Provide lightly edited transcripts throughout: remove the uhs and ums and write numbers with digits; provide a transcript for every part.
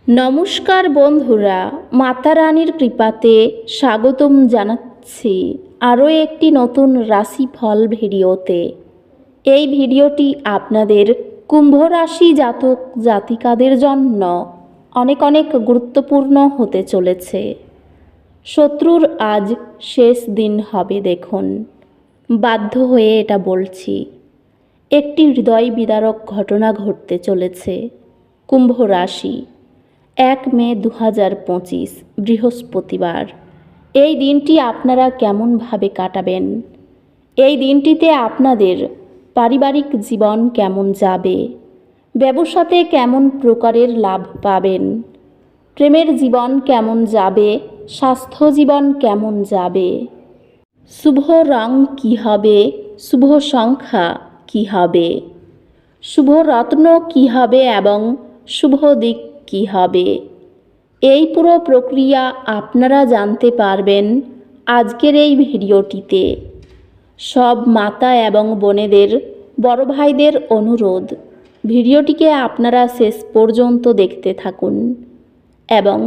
নমস্কার বন্ধুরা, মাতা রানীর কৃপাতে স্বাগতম জানাচ্ছি আরও একটি নতুন রাশিফল ভিডিওতে। এই ভিডিওটি আপনাদের কুম্ভ রাশি জাতক জাতিকাদের জন্য অনেক অনেক গুরুত্বপূর্ণ হতে চলেছে। শত্রুর আজ শেষ দিন হবে দেখুন, বাধ্য হয়ে এটা বলছি। একটি হৃদয় বিদারক ঘটনা ঘটতে চলেছে কুম্ভ রাশি। 1 মে 2025 বৃহস্পতিবার। এই দিনটি আপনারা কেমনভাবে কাটাবেন? এই দিনটিতে আপনাদের পারিবারিক জীবন কেমন যাবে? ব্যবসাতে কেমন প্রকারের লাভ পাবেন? প্রেমের জীবন কেমন যাবে? স্বাস্থ্য জীবন কেমন যাবে? শুভ রং কী হবে? শুভ সংখ্যা কী হবে? শুভ রত্ন কী হবে এবং শুভ দিক কী হবে? এই পুরো প্রক্রিয়া আপনারা জানতে পারবেন আজকের এই ভিডিওটিতে। সব মাতা এবং বোনেদের, বড় ভাইদের অনুরোধ, ভিডিওটিকে আপনারা শেষ পর্যন্ত দেখতে থাকুন এবং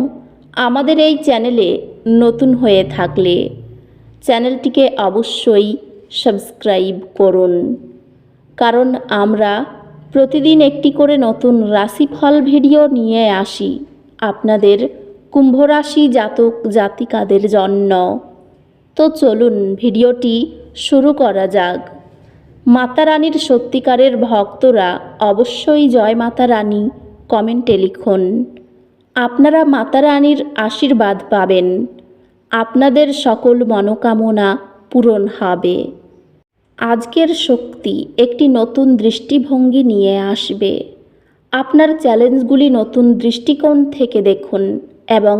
আমাদের এই চ্যানেলে নতুন হয়ে থাকলে চ্যানেলটিকে অবশ্যই সাবস্ক্রাইব করুন, কারণ আমরা প্রতিদিন একটি করে নতুন রাশিফল ভিডিও নিয়ে আসি আপনাদের কুম্ভ রাশি জাতক জাতিকাদের জন্য। তো চলুন ভিডিওটি শুরু করা যাক। মাতা রানীর সত্যিকারের ভক্তরা অবশ্যই জয় মাতা রানী কমেন্টে লিখুন। আপনারা মাতা রানীর আশীর্বাদ পাবেন, আপনাদের সকল মনোকামনা পূরণ হবে। আজকের শক্তি একটি নতুন দৃষ্টিভঙ্গি নিয়ে আসবে। আপনার চ্যালেঞ্জগুলি নতুন দৃষ্টিকোণ থেকে দেখুন এবং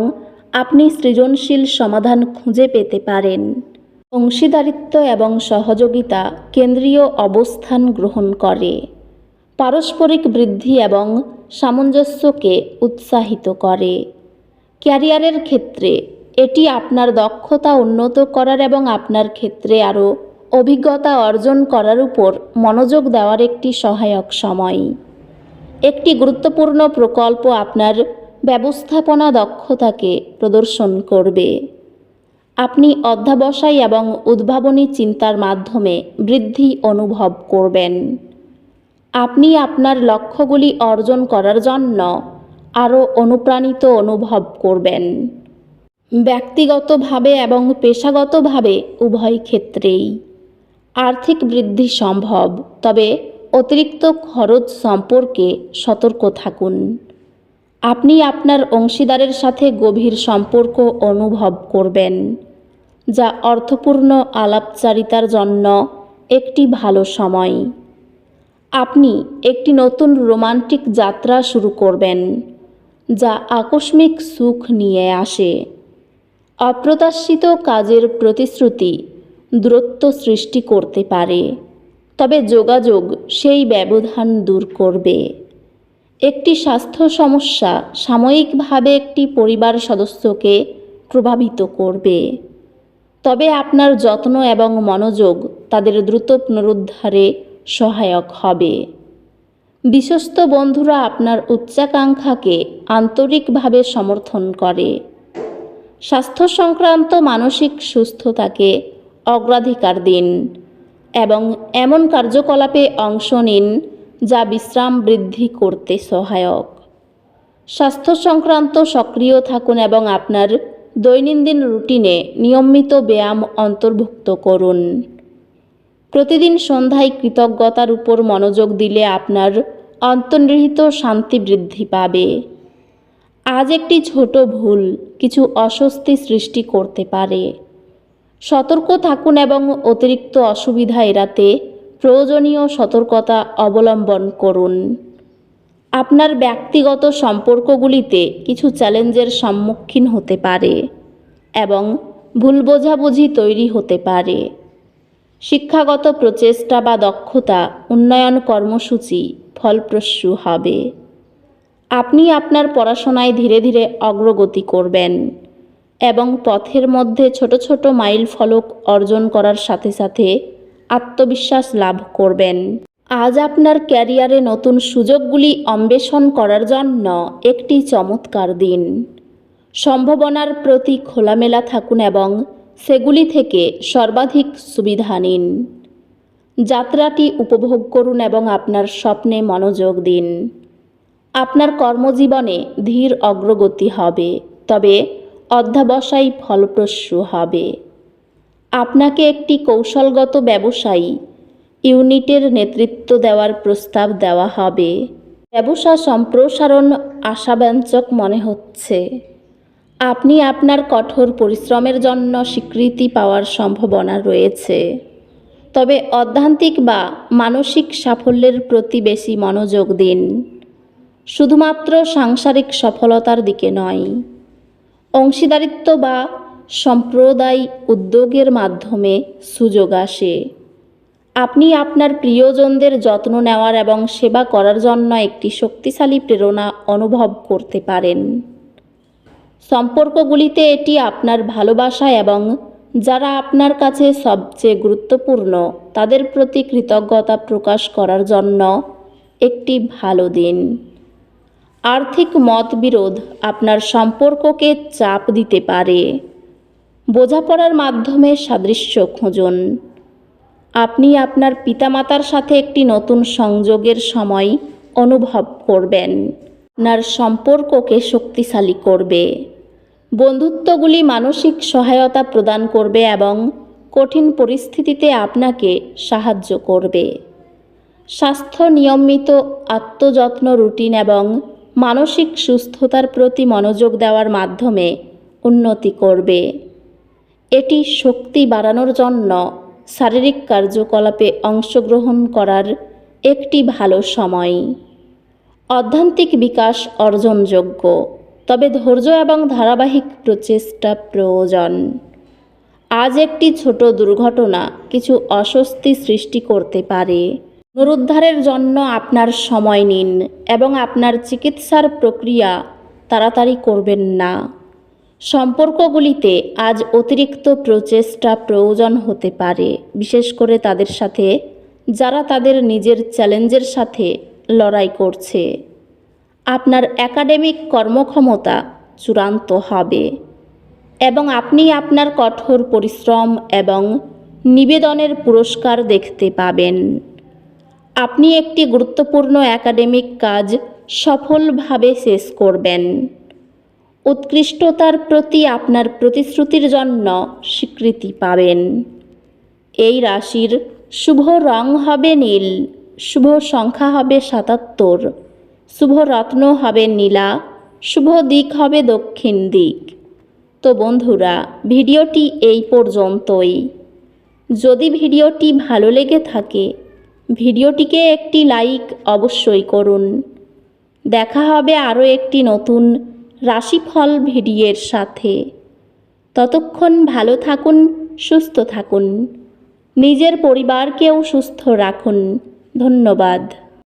আপনি সৃজনশীল সমাধান খুঁজে পেতে পারেন। অংশীদারিত্ব এবং সহযোগিতা কেন্দ্রীয় অবস্থান গ্রহণ করে। পারস্পরিক বৃদ্ধি এবং সামঞ্জস্যকে উৎসাহিত করে। ক্যারিয়ারের ক্ষেত্রে এটি আপনার দক্ষতা উন্নত করার এবং আপনার ক্ষেত্রে আরও অভিজ্ঞতা অর্জন করার উপর মনোযোগ দেওয়ার একটি সহায়ক সময়। একটি গুরুত্বপূর্ণ প্রকল্প আপনার ব্যবস্থাপনা দক্ষতাকে প্রদর্শন করবে। আপনি অধ্যবসায় এবং উদ্ভাবনী চিন্তার মাধ্যমে বৃদ্ধি অনুভব করবেন। আপনি আপনার লক্ষ্যগুলি অর্জন করার জন্য আরও অনুপ্রাণিত অনুভব করবেন। ব্যক্তিগতভাবে এবং পেশাগতভাবে উভয় ক্ষেত্রেই আর্থিক বৃদ্ধি সম্ভব, তবে অতিরিক্ত খরচ সম্পর্কে সতর্ক থাকুন। আপনি আপনার অংশীদারের সাথে গভীর সম্পর্ক অনুভব করবেন, যা অর্থপূর্ণ আলাপচারিতার জন্য একটি ভালো সময়। আপনি একটি নতুন রোমান্টিক যাত্রা শুরু করবেন, যা আকস্মিক সুখ নিয়ে আসে। অপ্রত্যাশিত কাজের প্রতিশ্রুতি দূরত্ব সৃষ্টি করতে পারে, তবে যোগাযোগ সেই ব্যবধান দূর করবে। একটি স্বাস্থ্য সমস্যা সাময়িকভাবে একটি পরিবার সদস্যকে প্রভাবিত করবে, তবে আপনার যত্ন এবং মনোযোগ তাদের দ্রুত পুনরুদ্ধারে সহায়ক হবে। বিশ্বস্ত বন্ধুরা আপনার উচ্চাকাঙ্ক্ষাকে আন্তরিকভাবে সমর্থন করে। স্বাস্থ্য সংক্রান্ত মানসিক সুস্থতাকে অগ্রাধিকার দিন এবং এমন কার্যকলাপে অংশ নিন যা বিশ্রাম বৃদ্ধি করতে সহায়ক। স্বাস্থ্য সংক্রান্ত সক্রিয় থাকুন এবং আপনার দৈনন্দিন রুটিনে নিয়মিত ব্যায়াম অন্তর্ভুক্ত করুন। প্রতিদিন সন্ধ্যায় কৃতজ্ঞতার উপর মনোযোগ দিলে আপনার অন্তর্নিহিত শান্তি বৃদ্ধি পাবে। আজ একটি ছোট ভুল কিছু অস্বস্তি সৃষ্টি করতে পারে। সতর্ক থাকুন এবং অতিরিক্ত অসুবিধা এড়াতে প্রয়োজনীয় সতর্কতা অবলম্বন করুন। আপনার ব্যক্তিগত সম্পর্কগুলিতে কিছু চ্যালেঞ্জের সম্মুখীন হতে পারে এবং ভুল বোঝাবুঝি তৈরি হতে পারে। শিক্ষাগত প্রচেষ্টা বা দক্ষতা উন্নয়ন কর্মসূচি ফলপ্রসূ হবে। আপনি আপনার পড়াশোনায় ধীরে ধীরে অগ্রগতি করবেন এবং পথের মধ্যে ছোট ছোট মাইল ফলক অর্জন করার সাথে সাথে আত্মবিশ্বাস লাভ করবেন। আজ আপনার ক্যারিয়ারে নতুন সুযোগগুলি অন্বেষণ করার জন্য একটি চমৎকার দিন। সম্ভাবনার প্রতি খোলামেলা থাকুন এবং সেগুলি থেকে সর্বাধিক সুবিধা নিন। যাত্রাটি উপভোগ করুন এবং আপনার স্বপ্নে মনোযোগ দিন। আপনার কর্মজীবনে ধীর অগ্রগতি হবে, তবে অধ্যবসায় ফলপ্রসূ হবে। আপনাকে একটি কৌশলগত ব্যবসায়ী ইউনিটের নেতৃত্ব দেওয়ার প্রস্তাব দেওয়া হবে। ব্যবসা সম্প্রসারণ আশাব্যঞ্জক মনে হচ্ছে। আপনি আপনার কঠোর পরিশ্রমের জন্য স্বীকৃতি পাওয়ার সম্ভাবনা রয়েছে, তবে অধ্যাত্মিক বা মানসিক সাফল্যের প্রতি বেশি মনোযোগ দিন, শুধুমাত্র সাংসারিক সফলতার দিকে নয়। অংশীদারিত্ব বা সম্প্রদায় উদ্যোগের মাধ্যমে সুযোগ আসে। আপনি আপনার প্রিয়জনদের যত্ন নেওয়ার এবং সেবা করার জন্য একটি শক্তিশালী প্রেরণা অনুভব করতে পারেন। সম্পর্কগুলিতে এটি আপনার ভালোবাসা এবং যারা আপনার কাছে সবচেয়ে গুরুত্বপূর্ণ তাদের প্রতি কৃতজ্ঞতা প্রকাশ করার জন্য একটি ভালো দিন। আর্থিক মতবিরোধ আপনার সম্পর্ককে চাপ দিতে পারে। বোঝাপড়ার মাধ্যমে সাদৃশ্য খুঁজুন। আপনি আপনার পিতামাতার সাথে একটি নতুন সংযোগের সময় অনুভব করবেন। আপনার সম্পর্ককে শক্তিশালী করবে। বন্ধুত্বগুলি মানসিক সহায়তা প্রদান করবে এবং কঠিন পরিস্থিতিতে আপনাকে সাহায্য করবে। স্বাস্থ্য, নিয়মিত আত্মযত্ন, রুটিন এবং মানসিক সুস্থতার প্রতি মনোযোগ দেওয়ার মাধ্যমে উন্নতি করবে। এটি শক্তি বাড়ানোর জন্য শারীরিক কার্যকলাপে অংশগ্রহণ করার একটি ভালো সময়। আধ্যাত্মিক বিকাশ অর্জনযোগ্য, তবে ধৈর্য এবং ধারাবাহিক প্রচেষ্টা প্রয়োজন। আজ একটি ছোট দুর্ঘটনা কিছু অস্বস্তি সৃষ্টি করতে পারে। পুনরুদ্ধারের জন্য আপনার সময় নিন এবং আপনার চিকিৎসার প্রক্রিয়া তাড়াতাড়ি করবেন না। সম্পর্কগুলিতে আজ অতিরিক্ত প্রচেষ্টা প্রয়োজন হতে পারে, বিশেষ করে তাদের সাথে যারা তাদের নিজের চ্যালেঞ্জের সাথে লড়াই করছে। আপনার একাডেমিক কর্মক্ষমতা চূড়ান্ত হবে এবং আপনি আপনার কঠোর পরিশ্রম এবং নিবেদনের পুরস্কার দেখতে পাবেন। আপনি একটি গুরুত্বপূর্ণ একাডেমিক কাজ সফলভাবে শেষ করবেন। উৎকৃষ্টতার প্রতি আপনার প্রতিশ্রুতির জন্য স্বীকৃতি পাবেন। এই রাশির শুভ রং হবে নীল, শুভ সংখ্যা হবে ৭৭, শুভ রত্ন হবে নীলা, শুভ দিক হবে দক্ষিণ দিক। তো বন্ধুরা, ভিডিওটি এই পর্যন্তই। যদি ভিডিওটি ভালো লেগে থাকে ভিডিওটিকে একটি লাইক অবশ্যই করুন। দেখা হবে আরও একটি নতুন রাশিফল ভিডিওর সাথে। ততক্ষণ ভালো থাকুন, সুস্থ থাকুন, নিজের পরিবারকেও সুস্থ রাখুন। ধন্যবাদ।